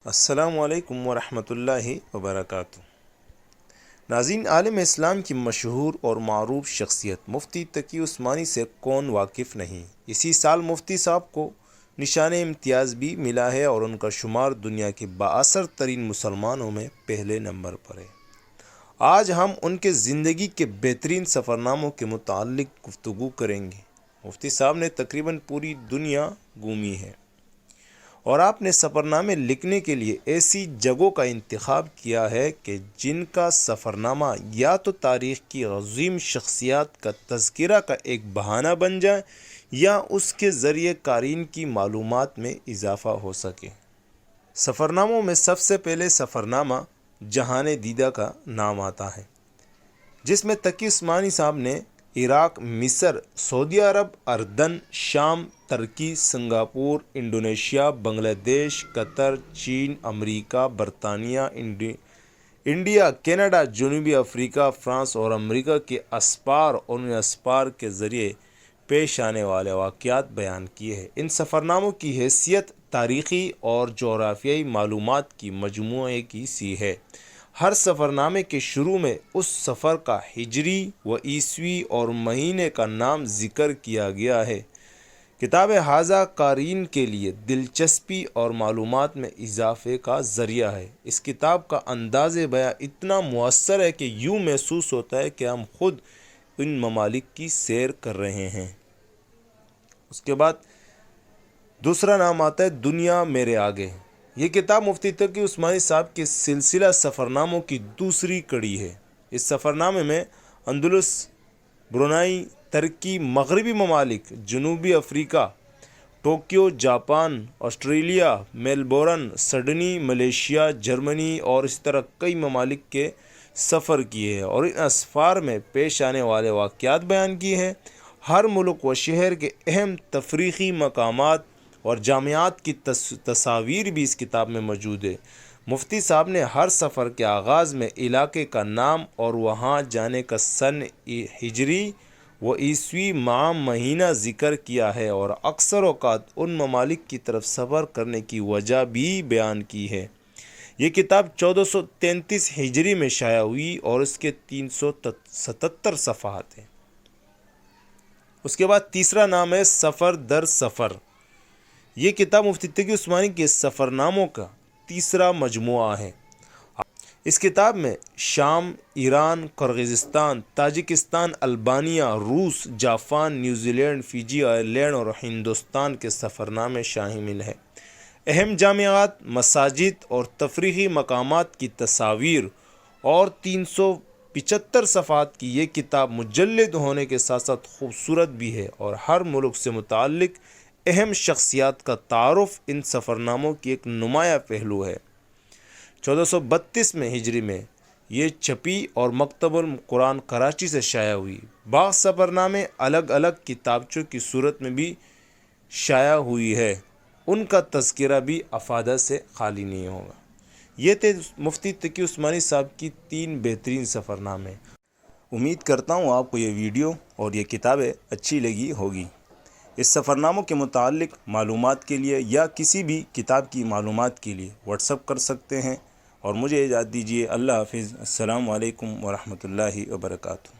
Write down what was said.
السلام علیکم ورحمۃ اللہ وبرکاتہ۔ ناظرین، عالم اسلام کی مشہور اور معروف شخصیت مفتی تقی عثمانی سے کون واقف نہیں۔ اسی سال مفتی صاحب کو نشان امتیاز بھی ملا ہے اور ان کا شمار دنیا کے بااثر ترین مسلمانوں میں پہلے نمبر پر ہے۔ آج ہم ان کے زندگی کے بہترین سفرناموں کے متعلق گفتگو کریں گے۔ مفتی صاحب نے تقریباً پوری دنیا گھومی ہے اور آپ نے سفرنامے لکھنے کے لیے ایسی جگہوں کا انتخاب کیا ہے کہ جن کا سفرنامہ یا تو تاریخ کی عظیم شخصیات کا تذکرہ کا ایک بہانہ بن جائے یا اس کے ذریعے قارئین کی معلومات میں اضافہ ہو سکے۔ سفرناموں میں سب سے پہلے سفرنامہ جہان دیدہ کا نام آتا ہے، جس میں تقی عثمانی صاحب نے عراق، مصر، سعودی عرب، اردن، شام، ترکی، سنگاپور، انڈونیشیا، بنگلہ دیش، قطر، چین، امریکہ، برطانیہ، انڈیا، کینیڈا، جنوبی افریقہ، فرانس اور امریکہ کے اسفار اور ان اسفار کے ذریعے پیش آنے والے واقعات بیان کیے ہیں۔ ان سفرناموں کی حیثیت تاریخی اور جغرافیائی معلومات کی مجموعے کی سی ہے۔ ہر سفرنامے کے شروع میں اس سفر کا ہجری و عیسوی اور مہینے کا نام ذکر کیا گیا ہے۔ کتاب ھذا قارئین کے لیے دلچسپی اور معلومات میں اضافے کا ذریعہ ہے۔ اس کتاب کا انداز بیان اتنا مؤثر ہے کہ یوں محسوس ہوتا ہے کہ ہم خود ان ممالک کی سیر کر رہے ہیں۔ اس کے بعد دوسرا نام آتا ہے دنیا میرے آگے۔ یہ کتاب مفتی تقی عثمانی صاحب کے سلسلہ سفرناموں کی دوسری کڑی ہے۔ اس سفرنامے میں اندلس، برونائی، ترکی، مغربی ممالک، جنوبی افریقہ، Tokyo, Japan, Australia, Melbourne, Sydney, Malaysia, Germany اور اس طرح کئی ممالک کے سفر کیے ہیں اور ان اسفار میں پیش آنے والے واقعات بیان کیے ہیں۔ ہر ملک و شہر کے اہم تفریحی مقامات اور جامعات کی تصاویر بھی اس کتاب میں موجود ہے۔ مفتی صاحب نے ہر سفر کے آغاز میں علاقے کا نام اور وہاں جانے کا سن ہجری و عیسوی ماہ مہینہ ذکر کیا ہے اور اکثر اوقات ان ممالک کی طرف سفر کرنے کی وجہ بھی بیان کی ہے۔ یہ کتاب 1433 ہجری میں شائع ہوئی اور اس کے 377 صفحات ہیں۔ اس کے بعد تیسرا نام ہے سفر در سفر۔ یہ کتاب مفتی تقی عثمانی کے سفرناموں کا تیسرا مجموعہ ہے۔ اس کتاب میں شام، ایران، قرغیزستان، تاجکستان، البانیہ، روس، Japan, New Zealand, Fiji Ireland اور ہندوستان کے سفرنامے شامل ہیں۔ اہم جامعات، مساجد اور تفریحی مقامات کی تصاویر اور 375 صفحات کی یہ کتاب مجلد ہونے کے ساتھ ساتھ خوبصورت بھی ہے اور ہر ملک سے متعلق اہم شخصیات کا تعارف ان سفرناموں کی ایک نمایاں پہلو ہے۔ 1432 میں ہجری میں یہ چھپی اور مکتب القرآن کراچی سے شائع ہوئی۔ بعض سفرنامے الگ الگ کتابچوں کی صورت میں بھی شائع ہوئی ہے، ان کا تذکرہ بھی افادہ سے خالی نہیں ہوگا۔ یہ تھے مفتی تقی عثمانی صاحب کی 3 بہترین سفرنامے۔ امید کرتا ہوں آپ کو یہ ویڈیو اور یہ کتابیں اچھی لگی ہوگی۔ اس سفرناموں کے متعلق معلومات کے لیے یا کسی بھی کتاب کی معلومات کے لیے واٹس اپ کر سکتے ہیں اور مجھے اجازت دیجیے۔ اللہ حافظ۔ السلام علیکم ورحمۃ اللہ وبرکاتہ۔